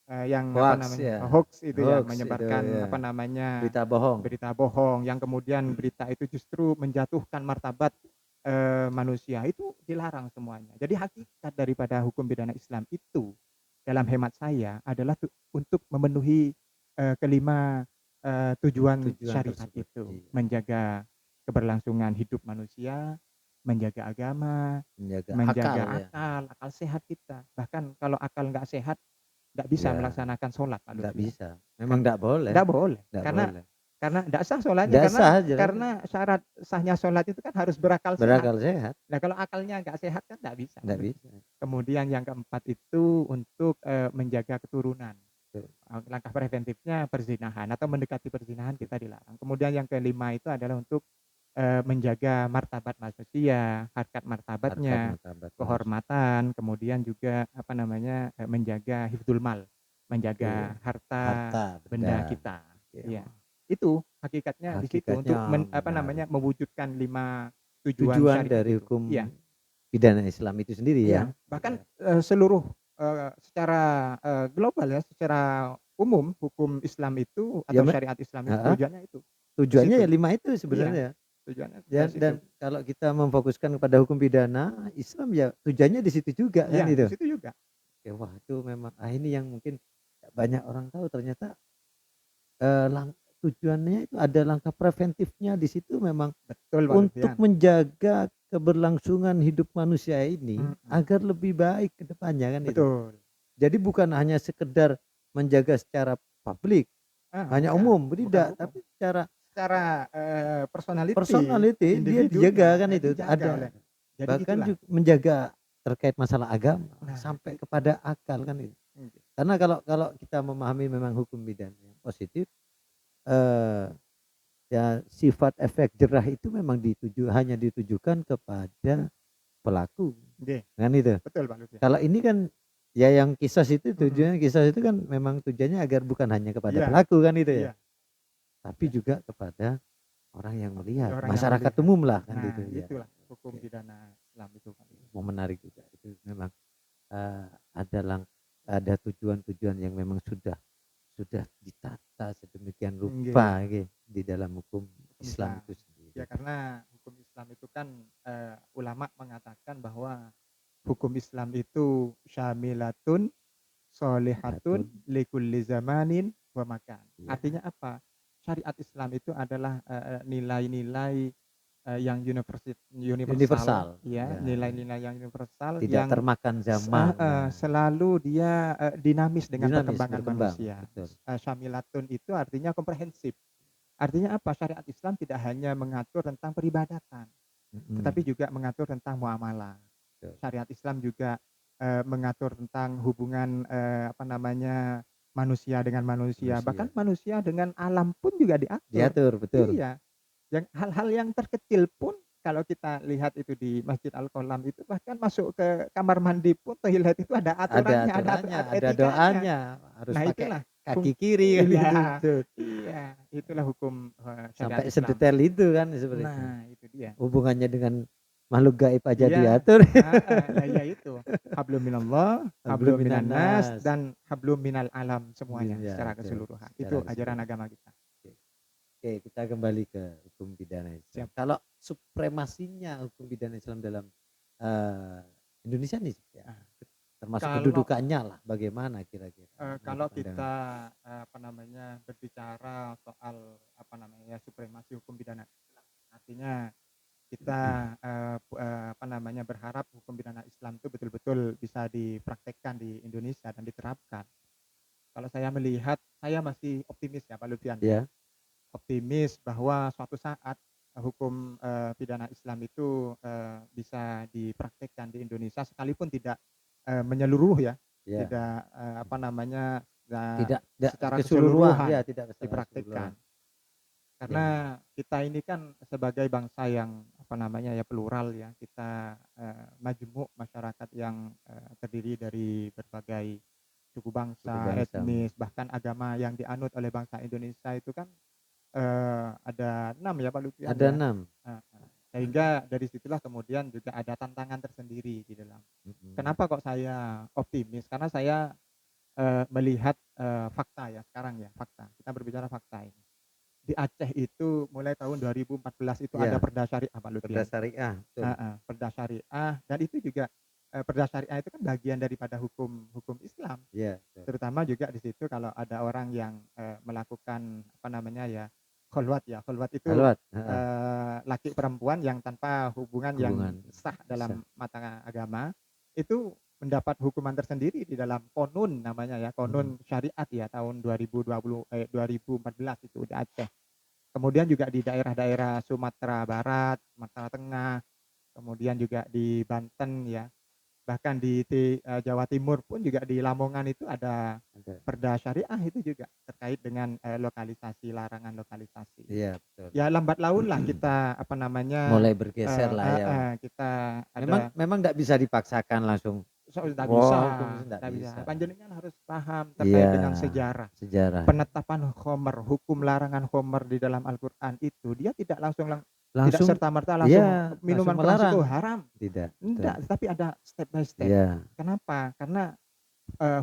Speaker 3: Yang hoax itu ya, menyebarkan berita bohong yang kemudian berita itu justru menjatuhkan martabat manusia, itu dilarang semuanya. Jadi hakikat daripada hukum pidana Islam itu dalam hemat saya adalah untuk memenuhi kelima tujuan syariat itu, menjaga keberlangsungan hidup manusia, menjaga agama, menjaga akal sehat kita. Bahkan kalau akal nggak sehat nggak bisa melaksanakan sholat Pak Lutfi.
Speaker 2: Nggak bisa, memang nggak boleh.
Speaker 3: Nggak boleh, karena nggak sah sholatnya, karena syarat sahnya sholat itu kan harus berakal sehat. Nah, kalau akalnya nggak sehat kan nggak bisa. Kemudian yang keempat itu untuk menjaga keturunan. Langkah preventifnya perzinahan atau mendekati perzinahan kita dilarang. Kemudian yang kelima itu adalah untuk menjaga martabat manusia, harkat martabatnya, kehormatan, kemudian juga menjaga hifdzul mal, menjaga harta benda kita. Iya. Itu hakikatnya di situ untuk mewujudkan 5 tujuan
Speaker 2: dari hukum
Speaker 3: ya.
Speaker 2: pidana Islam itu sendiri ya.
Speaker 3: Bahkan seluruh secara global ya, secara umum hukum Islam itu atau syariat Islam itu tujuannya itu.
Speaker 2: Tujuannya ya 5 itu sebenarnya.
Speaker 3: Tujuannya
Speaker 2: dan kalau kita memfokuskan kepada hukum pidana Islam ya tujuannya di situ juga kan itu.
Speaker 3: Di situ juga.
Speaker 2: Ya, wah itu memang ini yang mungkin banyak orang tahu ternyata tujuannya itu ada langkah preventifnya di situ memang.
Speaker 3: Betul,
Speaker 2: untuk menjaga keberlangsungan hidup manusia ini agar lebih baik ke depannya kan.
Speaker 3: Betul.
Speaker 2: Itu. Jadi bukan hanya sekedar menjaga secara publik, hanya umum, tidak, tapi secara personality dia dijaga kan itu ada. Bahkan juga menjaga terkait masalah agama sampai kepada akal kan itu. Karena kalau kita memahami memang hukum pidana yang positif, ya sifat efek jerah itu memang hanya ditujukan kepada pelaku. Kan itu.
Speaker 3: Betul Pak Lutfi.
Speaker 2: Kalau ini kan ya yang kisah itu tujuannya kisah itu kan memang tujuannya agar bukan hanya kepada pelaku kan itu ya. tapi
Speaker 3: Ya,
Speaker 2: juga kepada orang yang melihat,
Speaker 3: orang yang
Speaker 2: masyarakat
Speaker 3: melihat.
Speaker 2: umum lah kan
Speaker 3: Nah,
Speaker 2: gitu ya.
Speaker 3: itulah hukum
Speaker 2: Oke,
Speaker 3: pidana Islam itu, Pak.
Speaker 2: mau menarik juga itu memang ada ada tujuan-tujuan yang memang sudah ditata sedemikian
Speaker 3: Nggih,
Speaker 2: rupa gitu, di dalam hukum
Speaker 3: hukum
Speaker 2: Islam
Speaker 3: Islam.
Speaker 2: itu
Speaker 3: Ya
Speaker 2: sendiri.
Speaker 3: karena hukum Islam itu kan ulama mengatakan bahwa hukum Islam itu syamilatun sholihatun
Speaker 2: Satu,
Speaker 3: likulli zamanin wa makan.
Speaker 2: ya,
Speaker 3: Artinya apa? Syariat Islam itu adalah nilai-nilai yang universal,
Speaker 2: universal,
Speaker 3: ya,
Speaker 2: ya,
Speaker 3: nilai-nilai yang universal
Speaker 2: tidak
Speaker 3: yang
Speaker 2: termakan zaman, nah,
Speaker 3: selalu dia dinamis dengan
Speaker 2: dinamis
Speaker 3: perkembangan
Speaker 2: berkembang,
Speaker 3: manusia.
Speaker 2: betul.
Speaker 3: Syamilatun itu artinya komprehensif. Artinya apa? Syariat Islam tidak hanya mengatur tentang peribadatan, tetapi
Speaker 2: Mm-mm,
Speaker 3: juga mengatur tentang muamalah.
Speaker 2: betul.
Speaker 3: Syariat Islam juga mengatur tentang hubungan apa namanya manusia dengan manusia,
Speaker 2: Manusia
Speaker 3: bahkan manusia dengan alam pun juga diatur.
Speaker 2: diatur, betul.
Speaker 3: Iya, yang hal-hal yang terkecil pun kalau kita lihat itu di Masjid Al-Qalam itu bahkan masuk ke kamar mandi pun toilet itu ada
Speaker 2: Ada
Speaker 3: aturannya,
Speaker 2: aturannya,
Speaker 3: ada
Speaker 2: ada
Speaker 3: etikanya.
Speaker 2: doanya, harus
Speaker 3: Nah
Speaker 2: pakai
Speaker 3: itulah
Speaker 2: kaki kiri kan
Speaker 3: iya,
Speaker 2: gitu, betul.
Speaker 3: iya, itulah hukum syariat
Speaker 2: Sampai
Speaker 3: Islam.
Speaker 2: sedetail itu kan seperti itu.
Speaker 3: Nah, itu dia.
Speaker 2: Hubungannya dengan makhluk gaib aja
Speaker 3: Iya,
Speaker 2: diatur.
Speaker 3: heeh, lah iya itu. Hablum minallah,
Speaker 2: Belum
Speaker 3: hablum minannas,
Speaker 2: minanas.
Speaker 3: dan hablum minal alam semuanya
Speaker 2: Ya,
Speaker 3: secara
Speaker 2: betul.
Speaker 3: keseluruhan. Itu
Speaker 2: Secara
Speaker 3: ajaran
Speaker 2: keseluruhan.
Speaker 3: agama kita.
Speaker 2: Oke. Oke, kita kembali ke hukum pidana Islam.
Speaker 3: Siap.
Speaker 2: Kalau supremasinya hukum pidana Islam dalam eh, Indonesia nih, ya,
Speaker 3: Nah,
Speaker 2: termasuk
Speaker 3: kalau
Speaker 2: kedudukannya lah, bagaimana kira-kira menurut
Speaker 3: kalau
Speaker 2: pandangan?
Speaker 3: kita apa namanya berbicara soal apa namanya supremasi hukum pidana Islam, artinya kita apa namanya berharap hukum pidana Islam itu betul-betul bisa dipraktekkan di Indonesia dan diterapkan. Kalau saya melihat, saya masih optimis ya Pak Lutfian ya.
Speaker 2: Ya,
Speaker 3: Optimis bahwa suatu saat hukum pidana Islam itu bisa dipraktekkan di Indonesia sekalipun tidak menyeluruh ya,
Speaker 2: ya.
Speaker 3: tidak apa namanya
Speaker 2: Tidak
Speaker 3: secara
Speaker 2: keseluruhan, ya,
Speaker 3: keseluruhan
Speaker 2: tidak keseluruhan.
Speaker 3: dipraktekkan.
Speaker 2: Ya,
Speaker 3: Karena kita ini kan sebagai bangsa yang apa namanya ya plural ya, kita majemuk masyarakat yang terdiri dari berbagai suku
Speaker 2: suku
Speaker 3: bangsa,
Speaker 2: bangsa.
Speaker 3: etnis, bahkan agama yang dianut oleh bangsa Indonesia itu kan ada 6 ya Pak Lutfian
Speaker 2: Ada
Speaker 3: ya.
Speaker 2: 6.
Speaker 3: Sehingga dari situlah kemudian juga ada tantangan tersendiri di dalam.
Speaker 2: Mm-mm.
Speaker 3: Kenapa kok saya optimis? Karena saya melihat fakta ya sekarang ya, fakta. Kita berbicara fakta ini. Di Aceh itu mulai tahun 2014 itu ada
Speaker 2: Ya,
Speaker 3: Perda Syariah Pak
Speaker 2: Perda
Speaker 3: Lutfian.
Speaker 2: Syariah, betul.
Speaker 3: Perda Syariah dan itu juga Perda Syariah itu kan bagian daripada hukum hukum Islam.
Speaker 2: Ya, betul.
Speaker 3: Terutama juga di situ kalau ada orang yang melakukan apa namanya ya kholwat ya. Kholwat itu
Speaker 2: Halwat,
Speaker 3: laki perempuan yang tanpa hubungan yang
Speaker 2: hubungan
Speaker 3: sah
Speaker 2: sah.
Speaker 3: dalam mata agama itu mendapat hukuman tersendiri di dalam konun namanya ya,
Speaker 2: Mm-mm.
Speaker 3: konun syariat ya tahun 2014 itu di Aceh. Kemudian juga di daerah-daerah Sumatera Barat, Sumatera Tengah, kemudian juga di Banten ya, bahkan di Jawa Timur pun juga di Lamongan itu ada
Speaker 2: Ada.
Speaker 3: Perda Syariah itu juga terkait dengan lokalisasi, larangan lokalisasi.
Speaker 2: Iya, betul.
Speaker 3: Ya lambat laun lah kita apa namanya
Speaker 2: Mulai bergeser lah ya.
Speaker 3: kita
Speaker 2: Memang
Speaker 3: ada
Speaker 2: memang enggak bisa dipaksakan langsung.
Speaker 3: tidak bisa,
Speaker 2: Wow, hukum enggak
Speaker 3: tidak bisa.
Speaker 2: bisa.
Speaker 3: Panjenengan harus paham terkait
Speaker 2: Iya,
Speaker 3: dengan sejarah.
Speaker 2: sejarah.
Speaker 3: Penetapan khomer, hukum larangan khomer di dalam Al-Quran itu dia tidak tidak
Speaker 2: Langsung
Speaker 3: serta-merta langsung
Speaker 2: iya, langsung
Speaker 3: minuman keras itu
Speaker 2: melarang.
Speaker 3: haram.
Speaker 2: Tidak, betul.
Speaker 3: Enggak, tetapi ada step by step.
Speaker 2: Iya,
Speaker 3: Kenapa? Karena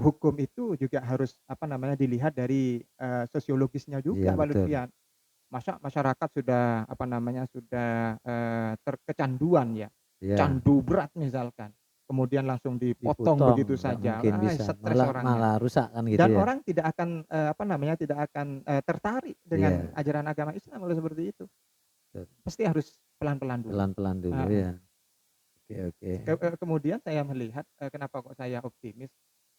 Speaker 3: hukum itu juga harus apa namanya dilihat dari sosiologisnya
Speaker 2: iya
Speaker 3: juga Pak
Speaker 2: betul.
Speaker 3: Lutfian. Masa masyarakat sudah apa namanya sudah kecanduan ya,
Speaker 2: Iya,
Speaker 3: candu berat misalkan, kemudian langsung dipotong
Speaker 2: dipotong
Speaker 3: begitu
Speaker 2: enggak
Speaker 3: saja,
Speaker 2: mungkin bisa.
Speaker 3: stres
Speaker 2: Malah
Speaker 3: orangnya.
Speaker 2: malah rusak kan gitu
Speaker 3: Dan
Speaker 2: ya.
Speaker 3: orang tidak akan apa namanya tidak akan tertarik dengan
Speaker 2: Iya,
Speaker 3: ajaran agama Islam kalau seperti itu.
Speaker 2: betul.
Speaker 3: Pasti harus pelan-pelan dulu.
Speaker 2: Pelan-pelan dulu
Speaker 3: Heeh.
Speaker 2: ya. Oke, oke.
Speaker 3: Kemudian saya melihat kenapa kok saya optimis,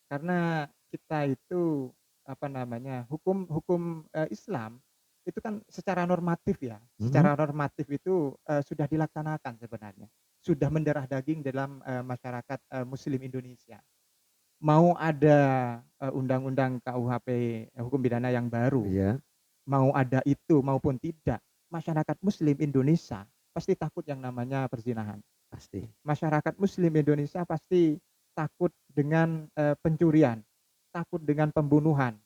Speaker 3: karena kita itu apa namanya hukum hukum Islam itu kan secara normatif ya,
Speaker 2: Mhm.
Speaker 3: secara normatif itu sudah dilaksanakan sebenarnya, sudah mendarah daging dalam masyarakat Muslim Indonesia. Mau ada undang-undang KUHP hukum pidana yang baru,
Speaker 2: Iya,
Speaker 3: mau ada itu maupun tidak, masyarakat Muslim Indonesia pasti takut yang namanya perzinahan.
Speaker 2: pasti.
Speaker 3: Masyarakat Muslim Indonesia pasti takut dengan pencurian, takut dengan pembunuhan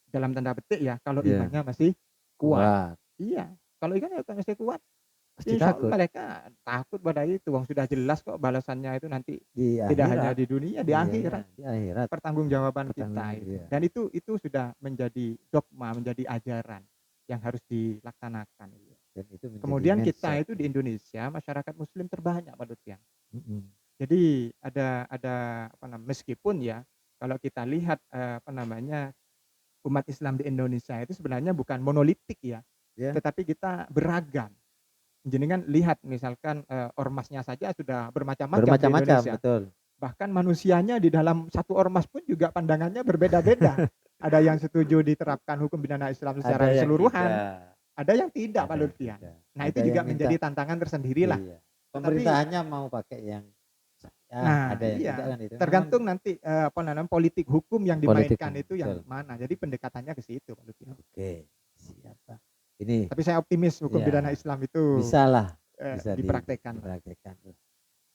Speaker 3: dalam tanda petik ya kalau
Speaker 2: Iya,
Speaker 3: imannya masih kuat.
Speaker 2: Kuat.
Speaker 3: Iya, kalau ikan ya masih kuat,
Speaker 2: Pasti
Speaker 3: insya Allah
Speaker 2: takut
Speaker 3: mereka takut pada itu, wong sudah jelas kok balasannya itu nanti
Speaker 2: di
Speaker 3: tidak hanya
Speaker 2: akhirat.
Speaker 3: di dunia, di
Speaker 2: Iya, iya,
Speaker 3: akhirat.
Speaker 2: di akhirat
Speaker 3: Pertanggungjawaban kita
Speaker 2: pertanggung
Speaker 3: itu.
Speaker 2: iya.
Speaker 3: Dan itu sudah menjadi dogma, menjadi ajaran yang harus dilaksanakan.
Speaker 2: Dan itu menjadi
Speaker 3: Kemudian kita
Speaker 2: mindset.
Speaker 3: itu di Indonesia masyarakat muslim terbanyak Pak Lutfian.
Speaker 2: Mhm.
Speaker 3: Jadi ada apa namanya, meskipun ya kalau kita lihat apa namanya, umat Islam di Indonesia itu sebenarnya bukan monolitik ya,
Speaker 2: Ya,
Speaker 3: tetapi kita beragam. Jenengan lihat misalkan ormasnya saja sudah bermacam-macam di
Speaker 2: bermacam-macam,
Speaker 3: Indonesia.
Speaker 2: betul.
Speaker 3: Bahkan manusianya di dalam satu ormas pun juga pandangannya berbeda-beda. Ada yang setuju diterapkan hukum pidana Islam
Speaker 2: Ada
Speaker 3: secara
Speaker 2: yang
Speaker 3: keseluruhan,
Speaker 2: tidak,
Speaker 3: ada yang tidak Pak
Speaker 2: ada yang
Speaker 3: Lutfian.
Speaker 2: tidak.
Speaker 3: Nah itu
Speaker 2: Ada yang
Speaker 3: juga
Speaker 2: minta
Speaker 3: menjadi tantangan tersendirilah.
Speaker 2: iya.
Speaker 3: Tetapi
Speaker 2: Pemerintahannya mau pakai yang
Speaker 3: nah
Speaker 2: ada yang tidak
Speaker 3: iya,
Speaker 2: kan itu. Memang
Speaker 3: tergantung nanti apa namanya, politik hukum yang dimainkan
Speaker 2: politiknya,
Speaker 3: itu yang
Speaker 2: betul.
Speaker 3: mana. Jadi pendekatannya ke situ Pak Lutfian.
Speaker 2: Oke, siap Pak. Ini
Speaker 3: Tapi saya optimis hukum pidana
Speaker 2: ya
Speaker 3: Islam itu
Speaker 2: bisalah, bisa
Speaker 3: dipraktekkan lah.
Speaker 2: dipraktekkan.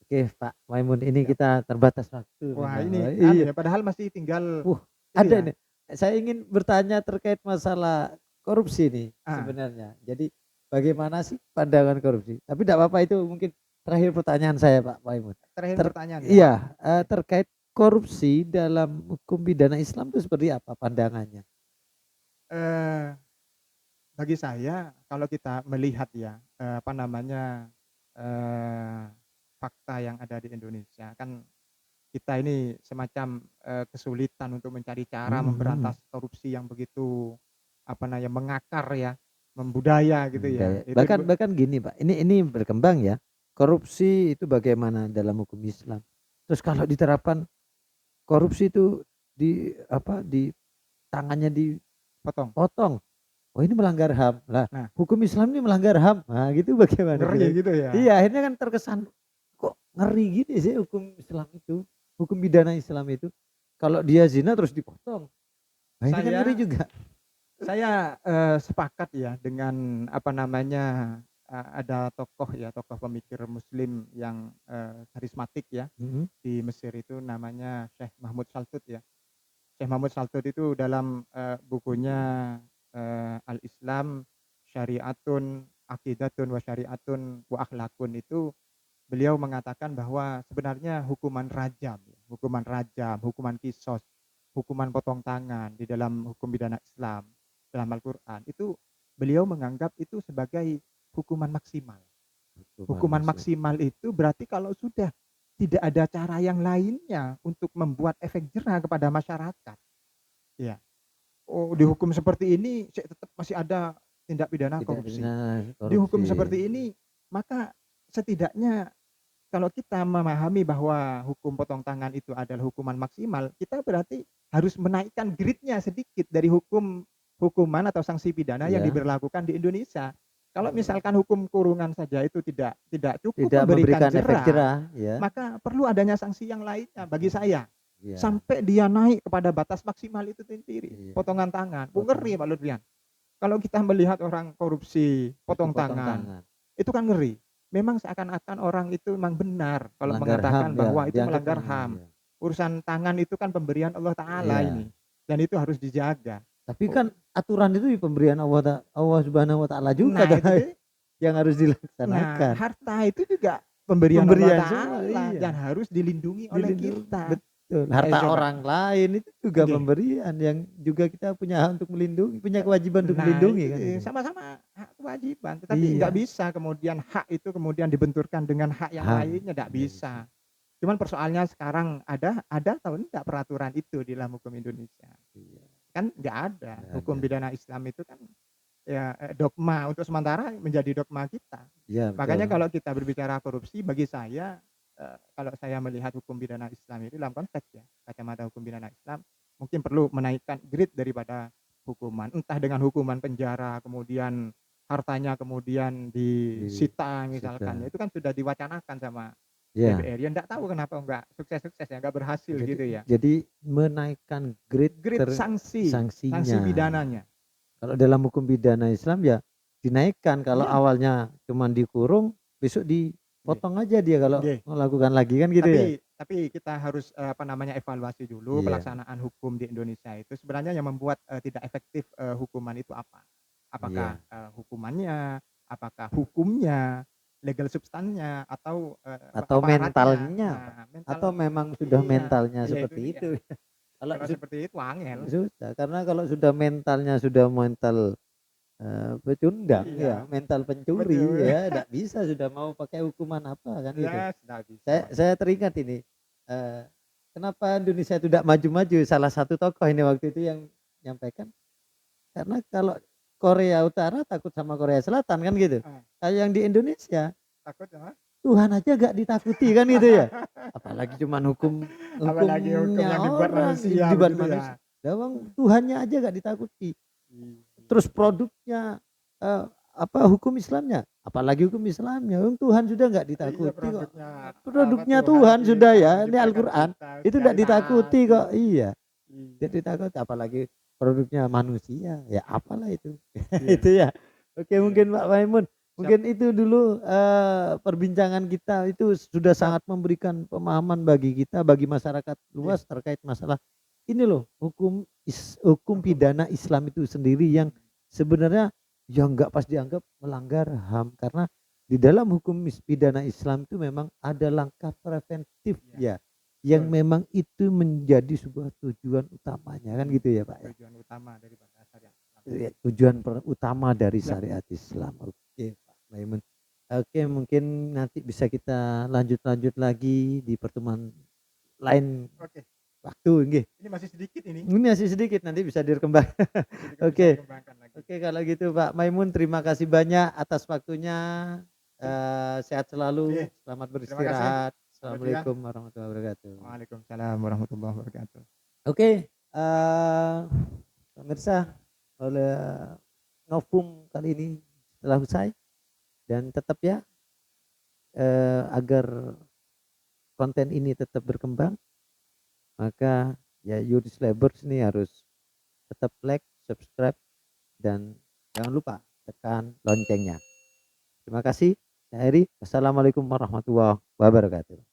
Speaker 2: Oke Pak Maimun, ini
Speaker 3: Siap.
Speaker 2: kita terbatas waktu
Speaker 3: Wah
Speaker 2: memang.
Speaker 3: ini
Speaker 2: Iya.
Speaker 3: ya padahal masih tinggal ini
Speaker 2: Ada
Speaker 3: ya.
Speaker 2: nih. Saya ingin bertanya terkait masalah korupsi nih
Speaker 3: Ah,
Speaker 2: sebenarnya. Jadi bagaimana sih pandangan korupsi? Tapi tidak apa-apa, itu mungkin terakhir pertanyaan saya Pak Maimun.
Speaker 3: terakhir pertanyaan ya.
Speaker 2: Iya, terkait korupsi dalam hukum pidana Islam itu seperti apa pandangannya?
Speaker 3: Eh Bagi saya kalau kita melihat ya, apa namanya, eee, fakta yang ada di Indonesia kan kita ini semacam, kesulitan untuk mencari cara
Speaker 2: Mhm, mhm.
Speaker 3: memberantas korupsi yang begitu, apa namanya, mengakar ya, membudaya gitu ya.
Speaker 2: Budaya.
Speaker 3: Itu
Speaker 2: Bahkan bahkan gini Pak, ini berkembang ya. Korupsi itu bagaimana dalam hukum Islam? Terus kalau diterapkan korupsi itu di apa, di tangannya
Speaker 3: potong.
Speaker 2: dipotong. Oh ini melanggar HAM. Lah,
Speaker 3: Nah,
Speaker 2: hukum Islam ini melanggar HAM. Nah, gitu bagaimana
Speaker 3: ngeri
Speaker 2: kira?
Speaker 3: gitu ya.
Speaker 2: Iya, akhirnya kan terkesan kok ngeri gini sih hukum Islam itu. Hukum pidana Islam itu. Kalau dia zina terus dipotong. Nah, ini kan ngeri
Speaker 3: Saya
Speaker 2: juga.
Speaker 3: saya, sepakat ya dengan, apa namanya, ada tokoh ya, tokoh pemikir muslim yang, karismatik ya,
Speaker 2: Mhm.
Speaker 3: di Mesir itu namanya Syekh Mahmud Shaltut ya. Syekh Mahmud Shaltut itu dalam, bukunya, Al-Islam Syariatun Aqidatun wa Syariatun wa Akhlakun itu beliau mengatakan bahwa sebenarnya hukuman rajam, hukuman kisos, hukuman potong tangan di dalam hukum pidana Islam, dalam Al-Qur'an itu beliau menganggap itu sebagai hukuman maksimal.
Speaker 2: Hukuman
Speaker 3: Hukuman
Speaker 2: maksimal.
Speaker 3: maksimal itu berarti kalau sudah tidak ada cara yang lainnya untuk membuat efek jerah kepada masyarakat, ya. Oh, dihukum seperti ini tetap masih ada tindak pidana
Speaker 2: Tidak
Speaker 3: korupsi.
Speaker 2: benar
Speaker 3: Dihukum
Speaker 2: korupsi.
Speaker 3: seperti ini, maka setidaknya kalau kita memahami bahwa hukum potong tangan itu adalah hukuman maksimal, kita berarti harus menaikkan grade-nya sedikit dari hukuman atau sanksi pidana yang
Speaker 2: Ya,
Speaker 3: diberlakukan di Indonesia. Kalau misalkan hukum kurungan saja itu tidak cukup
Speaker 2: tidak
Speaker 3: memberikan
Speaker 2: memberikan efek
Speaker 3: jerah,
Speaker 2: jerah, ya.
Speaker 3: maka perlu adanya sanksi yang lainnya bagi saya.
Speaker 2: Iya,
Speaker 3: Sampai dia naik kepada batas maksimal itu sendiri,
Speaker 2: iya.
Speaker 3: potongan tangan.
Speaker 2: Potong
Speaker 3: Ngeri Pak Lutfian. Kalau kita melihat orang korupsi potong
Speaker 2: dipotong
Speaker 3: tangan,
Speaker 2: tangan.
Speaker 3: itu kan ngeri. Memang seakan-akan orang itu memang benar kalau
Speaker 2: Melanggar HAM
Speaker 3: mengatakan
Speaker 2: ya,
Speaker 3: bahwa itu
Speaker 2: dianggap
Speaker 3: melanggar
Speaker 2: melanggar
Speaker 3: HAM.
Speaker 2: ya.
Speaker 3: Urusan tangan itu kan pemberian Allah Ta'ala
Speaker 2: Iya.
Speaker 3: ini. Dan itu harus dijaga.
Speaker 2: Tapi
Speaker 3: Oh,
Speaker 2: kan aturan itu di pemberian Allah Subhanahu wa taala juga
Speaker 3: nah itu
Speaker 2: kan,
Speaker 3: dia.
Speaker 2: yang harus
Speaker 3: Nah,
Speaker 2: dilaksanakan.
Speaker 3: harta itu juga pemberian Allah
Speaker 2: Pemberian semua,
Speaker 3: Ta'ala
Speaker 2: iya.
Speaker 3: dan harus dilindungi oleh
Speaker 2: Dilindungi,
Speaker 3: kita.
Speaker 2: betul. Harta
Speaker 3: Coba.
Speaker 2: orang lain itu juga
Speaker 3: Nggih.
Speaker 2: pemberian yang juga kita punya hak untuk melindungi, punya kewajiban untuk
Speaker 3: Nah
Speaker 2: melindungi
Speaker 3: itu
Speaker 2: kan
Speaker 3: dia,
Speaker 2: itu.
Speaker 3: sama-sama hak kewajiban. Tetapi nggak
Speaker 2: Iya.
Speaker 3: bisa kemudian hak itu kemudian dibenturkan dengan hak yang
Speaker 2: HAM,
Speaker 3: lainnya, nggak
Speaker 2: nggak bisa.
Speaker 3: bisa. Cuman persoalannya sekarang ada atau enggak peraturan itu di dalam hukum Indonesia?
Speaker 2: Iya,
Speaker 3: Kan nggak ada.
Speaker 2: nggak
Speaker 3: Hukum
Speaker 2: ada.
Speaker 3: pidana Islam itu kan ya dogma untuk sementara menjadi dogma kita.
Speaker 2: Iya
Speaker 3: Makanya
Speaker 2: betul.
Speaker 3: kalau kita berbicara korupsi bagi saya kalau saya melihat hukum pidana Islam itu dalam konteks ya, kacamata hukum pidana Islam mungkin perlu menaikkan grade daripada hukuman. Entah dengan hukuman penjara, kemudian hartanya kemudian
Speaker 2: Di
Speaker 3: disita misalkan.
Speaker 2: sudah.
Speaker 3: Itu kan sudah diwacanakan sama
Speaker 2: Ya.
Speaker 3: DPR. Ya enggak tahu kenapa enggak sukses-sukses ya, enggak berhasil
Speaker 2: Jadi
Speaker 3: gitu ya.
Speaker 2: jadi menaikkan grade
Speaker 3: Grade sanksi
Speaker 2: sanksinya.
Speaker 3: pidananya.
Speaker 2: Kalau dalam hukum pidana Islam ya dinaikkan, kalau
Speaker 3: Iya,
Speaker 2: awalnya cuman dikurung, besok
Speaker 3: nggih,
Speaker 2: dipotong aja dia kalau
Speaker 3: nggih.
Speaker 2: melakukan lagi kan gitu ya.
Speaker 3: Tapi kita harus, apa namanya, evaluasi dulu
Speaker 2: Iya.
Speaker 3: pelaksanaan hukum di Indonesia itu sebenarnya yang membuat, tidak efektif, hukuman itu apa. Apakah,
Speaker 2: Iya.
Speaker 3: hukumannya, apakah hukumnya, legal substannya, atau,
Speaker 2: Atau
Speaker 3: aparatnya.
Speaker 2: mentalnya, Pak,
Speaker 3: Nah, mental
Speaker 2: atau memang sudah
Speaker 3: iya,
Speaker 2: mentalnya
Speaker 3: iya itu
Speaker 2: seperti
Speaker 3: dia.
Speaker 2: itu. Kalau
Speaker 3: Kalau seperti itu angel.
Speaker 2: susah, karena kalau sudah mentalnya sudah mental, pecundang ya,
Speaker 3: Iya,
Speaker 2: mental pencuri
Speaker 3: betul.
Speaker 2: ya, ndak bisa sudah mau pakai hukuman apa kan gitu.
Speaker 3: Ya sudah bisa
Speaker 2: Saya
Speaker 3: Mas.
Speaker 2: saya teringat ini, eee, kenapa Indonesia itu tidak maju-maju, salah satu tokoh ini waktu itu yang nyampaikan, karena kalau Korea Utara takut sama Korea Selatan kan gitu.
Speaker 3: Heeh,
Speaker 2: Kayak yang di Indonesia,
Speaker 3: takut ya Mas?
Speaker 2: Tuhan aja gak ditakuti kan gitu ya. Apalagi cuman
Speaker 3: Apalagi hukum
Speaker 2: hukumnya
Speaker 3: yang dibuat
Speaker 2: orang,
Speaker 3: manusia
Speaker 2: dibuat
Speaker 3: begitu
Speaker 2: manusia.
Speaker 3: ya?
Speaker 2: Lawang Tuhannya aja gak ditakuti.
Speaker 3: Iya,
Speaker 2: Terus produknya, eee, hukum Islamnya, apalagi hukum Islamnya, Tuhan sudah nggak
Speaker 3: iya
Speaker 2: ditakuti kok.
Speaker 3: produknya, apa,
Speaker 2: Produknya
Speaker 3: Tuhan
Speaker 2: Tuhan sudah
Speaker 3: kita,
Speaker 2: ya, ini
Speaker 3: menciptakan
Speaker 2: Al-Qur'an,
Speaker 3: kita,
Speaker 2: itu
Speaker 3: nggak
Speaker 2: nggak ditakuti
Speaker 3: takut.
Speaker 2: kok, iya, tidak
Speaker 3: Iya,
Speaker 2: ditakuti apalagi produknya manusia, ya apalah itu.
Speaker 3: iya,
Speaker 2: Itu ya. Oke
Speaker 3: iya,
Speaker 2: mungkin Pak Maimun,
Speaker 3: siap,
Speaker 2: mungkin itu dulu, perbincangan kita itu sudah
Speaker 3: siap,
Speaker 2: sangat memberikan pemahaman bagi kita, bagi masyarakat
Speaker 3: iya,
Speaker 2: luas terkait masalah ini loh, hukum
Speaker 3: hukum,
Speaker 2: pidana Islam itu sendiri yang sebenarnya yang nggak pas dianggap melanggar HAM, karena di dalam hukum pidana Islam itu memang ada langkah preventif
Speaker 3: iya,
Speaker 2: ya, yang
Speaker 3: betul,
Speaker 2: memang itu menjadi sebuah tujuan utamanya kan gitu ya Pak ya.
Speaker 3: tujuan utama daripada syariat Islam.
Speaker 2: Ya, tujuan utama dari
Speaker 3: Siap,
Speaker 2: syariat Islam. Oke Pak Maimun. Oke mungkin nanti bisa kita lanjut lagi di pertemuan lain
Speaker 3: oke,
Speaker 2: waktu nggih.
Speaker 3: ini masih sedikit ini,
Speaker 2: Ini masih sedikit nanti bisa direkembang.
Speaker 3: bisa
Speaker 2: Oke.
Speaker 3: dikembangkan lagi.
Speaker 2: Oke kalau gitu Pak Maimun terima kasih banyak atas waktunya. Sehat
Speaker 3: Oke,
Speaker 2: selalu, selamat
Speaker 3: terima kasih,
Speaker 2: beristirahat.
Speaker 3: Mas Julian.
Speaker 2: Assalamualaikum warahmatullahi wabarakatuh.
Speaker 3: Waalaikumsalam warahmatullahi wabarakatuh.
Speaker 2: Oke, pemirsa, oleh Novum kali ini telah usai dan tetap ya, agar konten ini tetap berkembang, maka ya Yudis Labers ini harus tetap like, subscribe, dan jangan lupa tekan loncengnya. Terima kasih. Saya Heri. Wassalamualaikum warahmatullahi wabarakatuh.